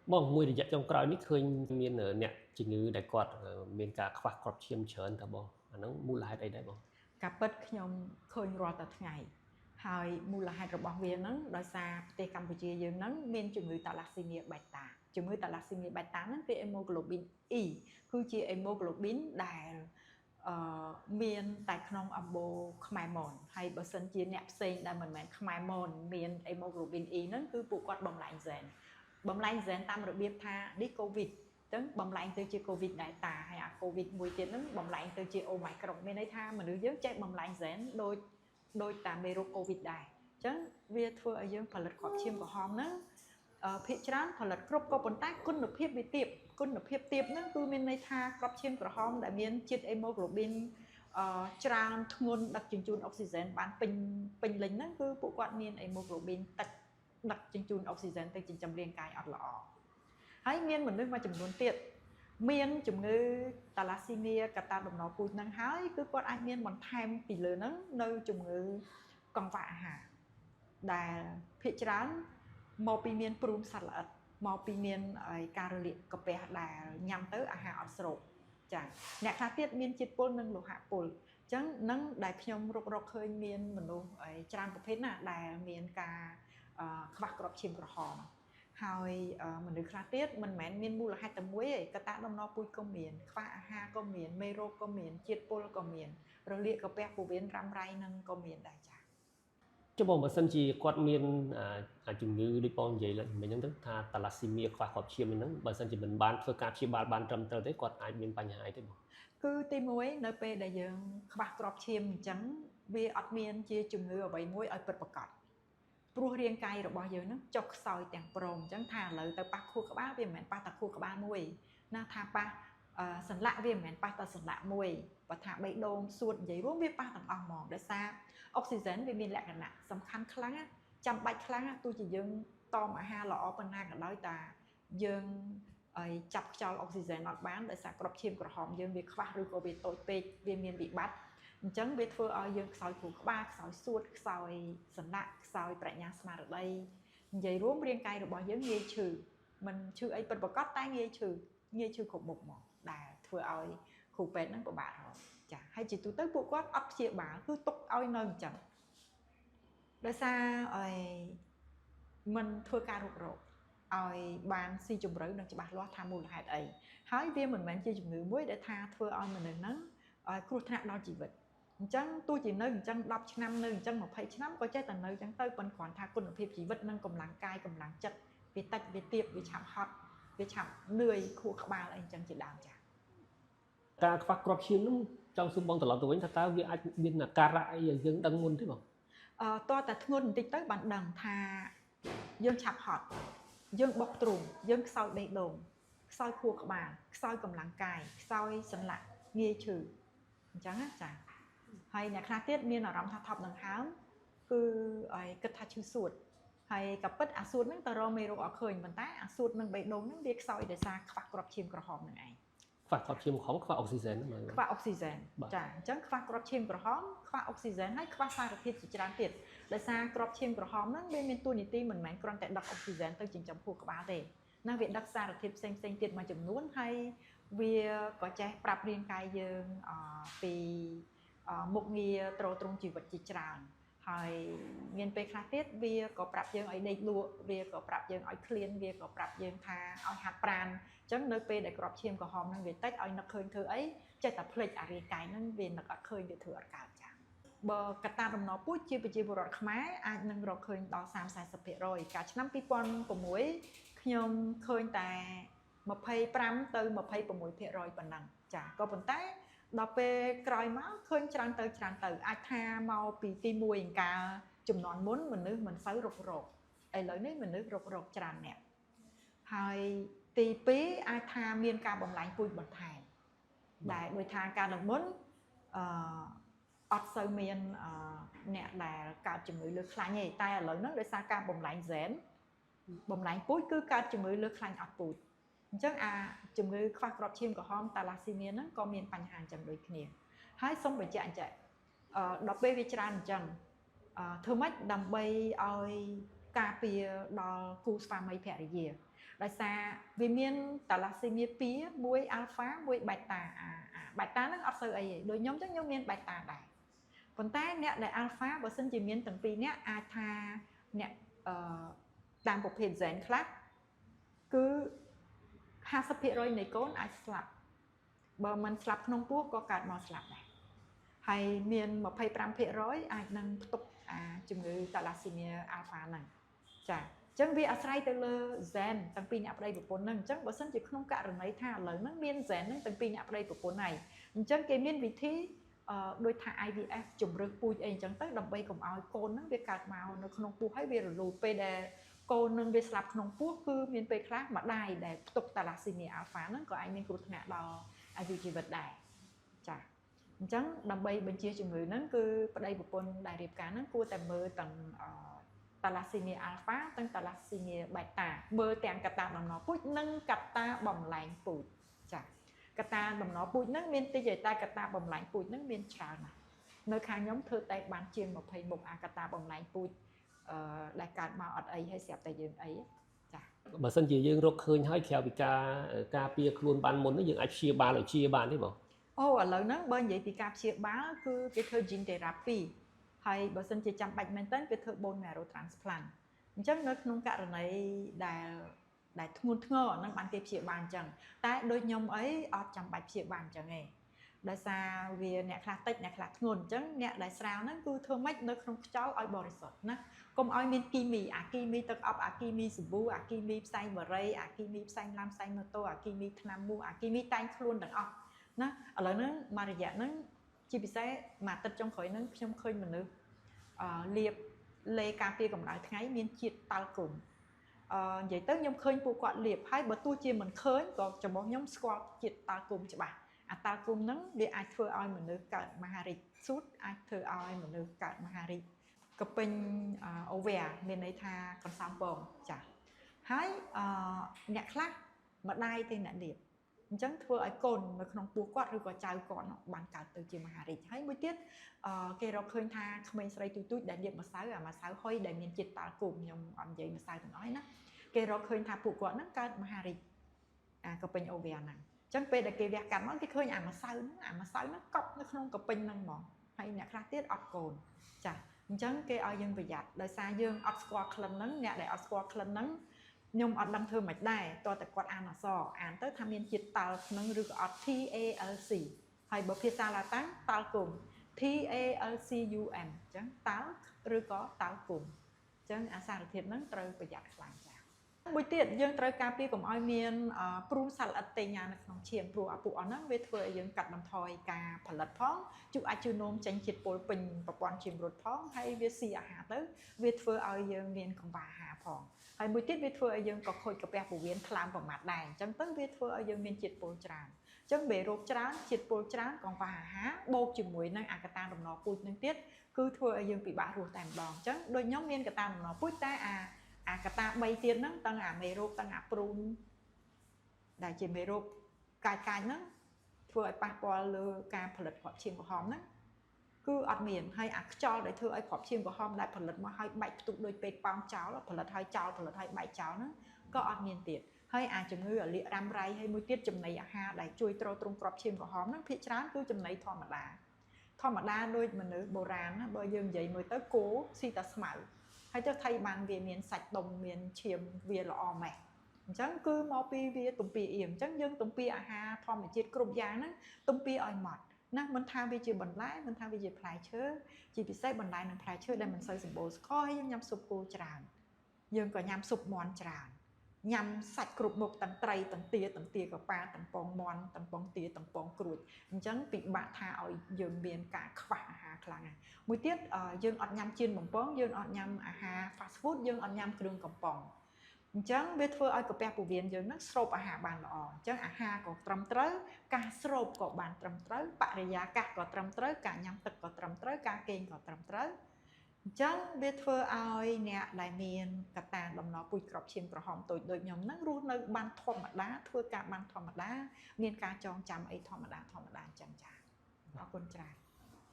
Bong mùi để dạy trong cõi nít khơi miền ở nè chỉ ngữ đại quạt miền cả khoác crop chiêm chớn ta bong nó mua lại đây đấy bong ការពិតខ្ញុំឃើញរាល់តែថ្ងៃហើយមូលហេតុរបស់វាហ្នឹងដោយសារប្រទេសកម្ពុជាយើងហ្នឹងមានជំងឺតាឡាស៊ីមៀបេតាជំងឺតាឡាស៊ីមៀបេតាហ្នឹងគឺ hemoglobin E គឺជា hemoglobin ដែលមានតែក្នុងអម្បូរខ្មែរមនហើយបើសិនជាអ្នកផ្សេងដែលមិនមែនខ្មែរមនមាន hemoglobin E ហ្នឹងគឺពួកគាត់បំលែងហ្សែនតាមរបៀបថានេះ COVID ចឹងបំលែងទៅជា COVID Delta ហើយអា COVID មួយទៀតហ្នឹងបំលែងទៅជា Omicron មានន័យថាមនុស្សយើងចេះបំលែងហ្សែនដូចតាមមេរោគ COVID ដែរអញ្ចឹងវាធ្វើឲ្យយើងផលិតគ្រាប់ឈាមក្រហមហ្នឹងភាគច្រើនផលិតគ្រប់ក៏ប៉ុន្តែគុណភាពវាទាបហ្នឹងគឺមានន័យថាគ្រាប់ឈាមក្រហមដែលមានជាតិ hemoglobin ច្រើនធ្ងន់ដឹកជញ្ជូនអុកស៊ីហ្សែនបានពេញលេញហ្នឹងគឺពួកគាត់មាន hemoglobin តិចដឹកជញ្ជូនអុកស៊ីហ្សែនទៅចិញ្ចឹមរាងកាយអត់ល្អហើយមានមនុស្សមួយចំនួនទៀតមានជំងឺតាឡាស៊ីមៀកតាដំណពូជហ្នឹងហើយគឺគាត់អាចមានបន្ថែមពីលើហ្នឹងនៅជំងឺកង្វះអាហារដែលភាគច្រើនមកពីមានព្រូនសត្វល្អិតមកពីមានការរលាកកាពះដែលញ៉ាំទៅអាហារអត់ស្រូបចា៎អ្នកខ្លះទៀតមានជាតិពុលនិងលោហៈពុលអញ្ចឹងនឹងដែលខ្ញុំរកឃើញមានមនុស្សច្រើនប្រភេទណាដែលមានការខ្វះគ្រាប់ឈាមក្រហមហើយមនុស្សខ្លះទៀតមិនមែនមានមូលហេតុតែមួយទេកត្តាដំណពូជក៏មានខ្វះអាហារក៏មានមេរោគក៏មានជាតិពុលក៏មានរលាកកាពះពោះវៀនរ៉ាំរ៉ៃនឹងក៏មានដែរចា៎ចុះបងបើសិនជាគាត់មានជំងឺដូចបងនិយាយឡើងមិញហ្នឹងទៅថាតាឡាស៊ីមៀខ្វះគ្រាប់ឈាមហ្នឹងបើសិនជាមិនបានធ្វើការព្យាបាលបានត្រឹមត្រូវទេគាត់អាចមានបញ្ហាអីទេបងគឺទី1នៅពេលដែលយើងខ្វះគ្រាប់ឈាមអញ្ចឹងវាអត់មានជាជំងឺអ្វីមួយឲ្យពិតប្រាកដព្រោះរាងកាយរបស់យើងហ្នឹងចុះខ្សោយទាំងព្រមអញ្ចឹងថាឥឡូវទៅប៉ះខួរក្បាលវាមិនមែនប៉ះតែខួរក្បាលមួយណាថាប៉ះសន្លាក់វាមិនមែនប៉ះតែសន្លាក់មួយបើថាបេះដូងសួតនិយាយរួមវាប៉ះទាំងអស់ហ្មងដោយសារអុកស៊ីហ្សែនវាមានលក្ខណៈសំខាន់ខ្លាំងចាំបាច់ខ្លាំងទោះជាយើងតមអាហារល្អប៉ុណ្ណាក៏ដោយតាយើងចាប់ខ្យល់អុកស៊ីហ្សែនអត់បានដោយសារគ្រាប់ឈាមក្រហមយើងវាខ្វះឬក៏វាតូចពេកវាមានវិបត្តិអញ្ចឹងវាធ្វើឲ្យយើងខ្សោយខួរក្បាលខ្សោយសួតខ្សោយសន្លាក់ខ្សោយប្រាជ្ញាស្មារតីនិយាយរួមរាងកាយរបស់យើងងាយឈឺមិនឈឺអីពិតប្រាកដតែងាយឈឺគ្រប់មុខមកដែលធ្វើឲ្យគ្រូពេទ្យហ្នឹងពិបាករកចាហើយជាទូទៅពួកគាត់អត់ព្យាបាលគឺទុកឲ្យនៅអញ្ចឹងដោយសារមិនធ្វើការរុករកឲ្យបានស៊ីជម្រៅនិងច្បាស់លាស់ថាមូលហេតុអីហើយវាមិនមែនជាជំងឺមួយដែលថាធ្វើឲ្យមនុស្សហ្នឹងគ្រោះថ្នាក់ដល់ជីវិតអញ្ចឹងទោះជានៅអញ្ចឹង10ឆ្នាំនៅអញ្ចឹង20ឆ្នាំក៏ចេះតែនៅអញ្ចឹងទៅប៉ុន្តែគ្រាន់ថាគុណភាពជីវិតនិងកម្លាំងកាយកម្លាំងចិត្តវាតិចវាទាបវាឆាប់ហត់វាឆាប់នឿយខួរក្បាលអីអញ្ចឹងជាដើមចា៎ការខ្វះគ្រាប់ឈាមហ្នឹងចង់សួរបងត្រឡប់ទៅវិញថាតើវាអាចមានអាការៈអីយើងដឹងមុនទេបងតើតែធ្ងន់បន្តិចទៅបានដឹងថាយើងឆាប់ហត់យើងបុកទ្រូងយើងខ្សោយបេះដូងខ្សោយខួរក្បាលខ្សោយកម្លាំងកាយខ្សោយសន្លាក់ងាយឈឺអញ្ចឹងណាចាហើយអ្នកខ្លះទៀតមានអារម្មណ៍ថាថប់ដង្ហើមគឺគិតថាឈឺសួតហើយក៏ពិតអាសួតហ្នឹងទៅរកមេរោគអត់ឃើញប៉ុន្តែអាសួតនឹងបេះដូងហ្នឹងវាខ្សោយដោយសារខ្វះគ្រាប់ឈាមក្រហមហ្នឹងឯងខ្វះគ្រាប់ឈាមក្រហមខ្វះអុកស៊ីហ្សែនហ្នឹងខ្វះអុកស៊ីហ្សែនចាអញ្ចឹងខ្វះគ្រាប់ឈាមក្រហមខ្វះអុកស៊ីហ្សែនហើយខ្វះសារធាតុជាច្រើនទៀតដោយសារគ្រាប់ឈាមក្រហមហ្នឹងវាមានតួនាទីមិនមែនគ្រាន់តែដឹកអុកស៊ីហ្សែនទៅចិញ្ចឹមខួរក្បាលទេណាវាដឹកសារធាតុផ្សេងទៀតមួយចំនួនហើយវាក៏ចេះប្រាប់រាងកាយយើងពីមុខងារទ្រទ្រង់ជីវិតជាច្រើនហើយមានពេលខ្លះទៀតវាក៏ប្រាប់យើងឲ្យដេកលក់វាក៏ប្រាប់យើងឲ្យឃ្លានវាក៏ប្រាប់យើងថាឲ្យហាត់ប្រាណអញ្ចឹងនៅពេលដែលគ្រាប់ឈាមក្រហមហ្នឹងវាតិចឲ្យនឹកឃើញធ្វើអីចេះតែភ្លេចអារាងកាយហ្នឹងវានឹកអត់ឃើញវាធ្វើអត់កើតចា៎បើកត្តាដំណពូជជាប្រជាពលរដ្ឋខ្មែរអាចនឹងរកឃើញដល់ 30-40% កាលឆ្នាំ2006ខ្ញុំឃើញតែ25ទៅ26%ប៉ុណ្ណឹងចាក៏ប៉ុន្តែដល់ពេលក្រោយមកឃើញច្រើនទៅអាចថាមកពីទី1អង្ការចំនួនមុនមនុស្សមិនសូវរុករកឥឡូវនេះមនុស្សរុករកច្រើនអ្នកហើយទី2អាចថាមានការបំលែងពូជបន្ថែមដែលដោយថាការលើកមុនអត់សូវមានអ្នកដែលកើតជំងឺលើខ្លាញ់ទេតែឥឡូវហ្នឹងដោយសារការបំលែងហ្សែនបំលែងពូជគឺកើតជំងឺលើខ្លាញ់អត់ពូជអញ្ចឹងជំងឺខ្វះគ្រាប់ឈាមក្រហមតាឡាស៊ីមៀហ្នឹងក៏មានបញ្ហាអញ្ចឹងដូចគ្នាហើយសូមបញ្ជាក់អញ្ចឹងដល់ពេលវាច្រើនអញ្ចឹងធ្វើម៉េចដើម្បីឲ្យការពារដល់គូស្វាមីភរិយា ដោយសារវាមានតាឡាស៊ីមៀ2មួយអាល់ហ្វាមួយបេតាបេតាហ្នឹងអត់សូវអីទេដូចខ្ញុំចឹងខ្ញុំមានបេតាដែរប៉ុន្តែអ្នកដែលអាល់ហ្វាបើសិនជាមានទាំងពីរអ្នកអាចថាអ្នកតាមប្រភេទ gen ខ្លះគឺ 50% នៃកូនអាចស្លាប់បើមិនស្លាប់ក្នុងពោះក៏កើតមកស្លាប់ដែរហើយមាន 25% អាចនឹងផ្ទុកជំងឺតាឡាស៊ីមៀអាល់ហ្វាហ្នឹងចាអញ្ចឹងវាអាស្រ័យទៅលើ gen ទាំងពីរអ្នកប្តីប្រពន្ធហ្នឹងអញ្ចឹងបើសិនជាក្នុងករណីថាឥឡូវហ្នឹងមាន gen ហ្នឹងទាំងពីរអ្នកប្តីប្រពន្ធហើយអញ្ចឹងគេមានវិធីដូចថា IVF ជំរើសពូជអីអញ្ចឹងទៅដើម្បីកុំឲ្យកូនហ្នឹងវាកើតមកនៅក្នុងពោះហើយវារលូតពេលដែលកូននឹងវាស្លាប់ក្នុងពោះគឺមានពេលខ្លះម្ដាយដែលផ្ទុកតាឡាស៊ីមៀអាល់ហ្វាហ្នឹងក៏អាចមានគ្រោះថ្នាក់ដល់អាយុជីវិតដែរចាអញ្ចឹងដើម្បីបញ្ជាជំងឺហ្នឹងគឺប្តីប្រពន្ធដែលរៀបការហ្នឹងគួរតែមើលទាំងតាឡាស៊ីមៀអាល់ហ្វាទាំងតាឡាស៊ីមៀបេតាមើលទាំងកត្តាបំណពូជនិងកត្តាបំលែងពូជចាកត្តាបំណពូជហ្នឹងមានតិចតែកត្តាបំលែងពូជហ្នឹងមានច្រើនណាស់នៅខាងខ្ញុំធ្វើតែបានជាង20មុខកត្តាបំលែងពូជដែលកើតមកអត់អីហើយស្រាប់តែយើងអីចាបើសិនជាយើងរកឃើញហើយក្រៅពីការពារខ្លួនបានមុនយើងអាចព្យាបាលឲ្យជាបានទេបងអូឥឡូវហ្នឹងបើនិយាយពីការព្យាបាលគឺគេធ្វើ gene therapy ហើយបើសិនជាចាំបាច់មែនតើគេធ្វើ bone marrow transplant អញ្ចឹងនៅក្នុងករណីដែលធ្ងន់ធ្ងរហ្នឹងបានគេព្យាបាលអញ្ចឹងតែដូចខ្ញុំអីអត់ចាំបាច់ព្យាបាលអញ្ចឹងទេដោយសារវាអ្នកខ្លះតិចអ្នកខ្លះធ្ងន់អញ្ចឹងអ្នកដែលស្រាវហ្នឹងគឺធ្វើម៉េចនៅក្នុងខ្យល់ឲ្យបរិសុទ្ធណាកុំឲ្យមានគីមីគីមីទឹកអប់គីមីសាប៊ូគីមីផ្សែងបារីគីមីផ្សែងឡាំផ្សែងម៉ូតូគីមីថ្នាំមូសគីមីតែងខ្លួនទាំងអស់ណាឥឡូវហ្នឹងមករយៈហ្នឹងជាពិសេសមួយអាទិត្យចុងក្រោយហ្នឹងខ្ញុំឃើញមនុស្សលាបលេការពារកម្ដៅថ្ងៃមានជាតិតាល់គុំនិយាយទៅខ្ញុំឃើញពួកគាត់លាបហើយបើទោះជាមិនឃើញក៏ចំពោះខ្ញុំស្គាល់ជាតិតាល់គុំច្បាស់តាល់គុំហ្នឹងវាអាចធ្វើឲ្យមនុស្សកើតមហារីកស៊ូតអាចធ្វើឲ្យមនុស្សកើតមហារីកកពេញអូវែមានន័យថាកន្សំពងចា៎ហើយអ្នកខ្លះម្ដាយទេអ្នកលាបអញ្ចឹងធ្វើឲ្យកូននៅក្នុងពោះគាត់ឬក៏ចៅគាត់បានកើតទៅជាមហារីកហើយមួយទៀតគេរកឃើញថាក្មេងស្រីទូចៗដែលលាបម្សៅម្សៅហុយដែលមានជាតិតាល់គុំខ្ញុំអត់និយាយម្សៅទាំងអស់ណាគេរកឃើញថាពួកគាត់ហ្នឹងកើតមហារីកកពេញអូវែហ្នឹងអញ្ចឹងពេលដែលគេវះកាត់មកគេឃើញម្សៅហ្នឹងកប់នៅក្នុងកពេញហ្នឹងហ្មងហើយអ្នកខ្លះទៀតអត់កូនចាអញ្ចឹងគេឲ្យយើងប្រយ័ត្នដោយសារយើងអត់ស្គាល់ក្លិនហ្នឹងអ្នកដែលអត់ស្គាល់ក្លិនហ្នឹងខ្ញុំអត់ដឹងធ្វើមិនដែរតើតែគាត់អានអក្សរអានទៅថាមានជាតិតាល់ក្នុងឬក៏អត់ TALC ហើយបើភាសាឡាតាំងតាល់គុំ TALCUM អញ្ចឹងតាល់ឬក៏តាល់គុំអញ្ចឹងអាសារធាតុហ្នឹងត្រូវប្រយ័ត្នខ្លាំងចា៎មួយទៀតយើងត្រូវការពារកុំឲ្យមានព្រូសាល្អិតតេញ៉ានៅក្នុងឈាមព្រោះអាពួកអស់ហ្នឹងវាធ្វើឲ្យយើងកាត់បន្ថយការផលិតផងជូអាចនោមចេញជាតិពុលពេញប្រព័ន្ធឈាមរត់ផងហើយវាស៊ីអាហារទៅវាធ្វើឲ្យយើងមានកង្វះអាហារផងហើយមួយទៀតវាធ្វើឲ្យយើងក៏ខូចកាពះពោះវៀនថ្លើមប្រមាថដែរអញ្ចឹងទៅវាធ្វើឲ្យយើងមានជាតិពុលច្រើនអញ្ចឹងមេរោគច្រើនជាតិពុលច្រើនកង្វះអាហារបូកជាមួយនឹងអាកតាដំណពូជនឹងទៀតគឺធ្វើឲ្យយើងពិបាករស់តែម្ដងអញ្ចឹងដូចខ្ញុំមានកតាដំណពូជតែអាកតា3ទៀតហ្នឹងទាំងអាមេរោគទាំងអាព្រូនដែលជាមេរោគកាយហ្នឹងធ្វើឲ្យប៉ះពាល់លើការផលិតគ្រាប់ឈាមក្រហមហ្នឹងគឺអត់មានហើយអាខ្យល់ដែលធ្វើឲ្យគ្រាប់ឈាមក្រហមដែលផលិតមកឲ្យបែកផ្ទុកដោយពេទ្យប៉ោងចោលផលិតឲ្យចោលផលិតឲ្យបែកចោលហ្នឹងក៏អត់មានទៀតហើយអាជំងឺអាលៀករ៉ាំរ៉ៃហើយមួយទៀតចំណីអាហារដែលជួយទ្រទ្រង់គ្រាប់ឈាមក្រហមហ្នឹងភាគច្រើនគឺចំណីធម្មតាដូចមនុស្សបុរាណណាបើយើងនិយាយមើលទៅគោស៊ីតែស្មៅហើយទៅថៃបានវាមានសាច់ដុំមានឈាមវាល្អម៉េះអញ្ចឹងគឺមកពីវាទំពាអៀមអញ្ចឹងយើងទំពាអាហារធម្មជាតិគ្រប់យ៉ាងហ្នឹងទំពាឲ្យម៉ត់ណាមិនថាវាជាបន្លែមិនថាវាជាផ្លែឈើជាពិសេសបន្លែនិងផ្លែឈើដែលមិនសូវសម្បូរស្ករហើយយើងញ៉ាំស៊ុបគោច្រើនយើងក៏ញ៉ាំស៊ុបមាន់ច្រើនញ៉ាំសាច់គ្រប់មុខទាំងត្រីទាំងទាកប៉ាទាំងពងមាន់ទាំងពងទាទាំងពងក្រួចអញ្ចឹងពិបាកថាឲ្យយើងមានការខ្វះអាហារខ្លាំងណាស់មួយទៀតយើងអត់ញ៉ាំជៀនបំពងយើងអត់ញ៉ាំអាហារ fast food យើងអត់ញ៉ាំគ្រឿងកំប៉ុងអញ្ចឹងវាធ្វើឲ្យកាពះពោះវៀនយើងហ្នឹងស្រូបអាហារបានល្អអញ្ចឹងអាហារក៏ត្រឹមត្រូវការស្រូបក៏បានត្រឹមត្រូវបរិយាកាសក៏ត្រឹមត្រូវការញ៉ាំទឹកក៏ត្រឹមត្រូវការគេងក៏ត្រឹមត្រូវអញ្ចឹងវាធ្វើឲ្យអ្នកដែលមានកតាដំណពូជគ្រាប់ឈាមក្រហមតូចដូចខ្ញុំហ្នឹងរស់នៅបានធម្មតាធ្វើការបានធម្មតាមានការចងចាំអីធម្មតាអញ្ចឹងចា៎អរគុណច្រើន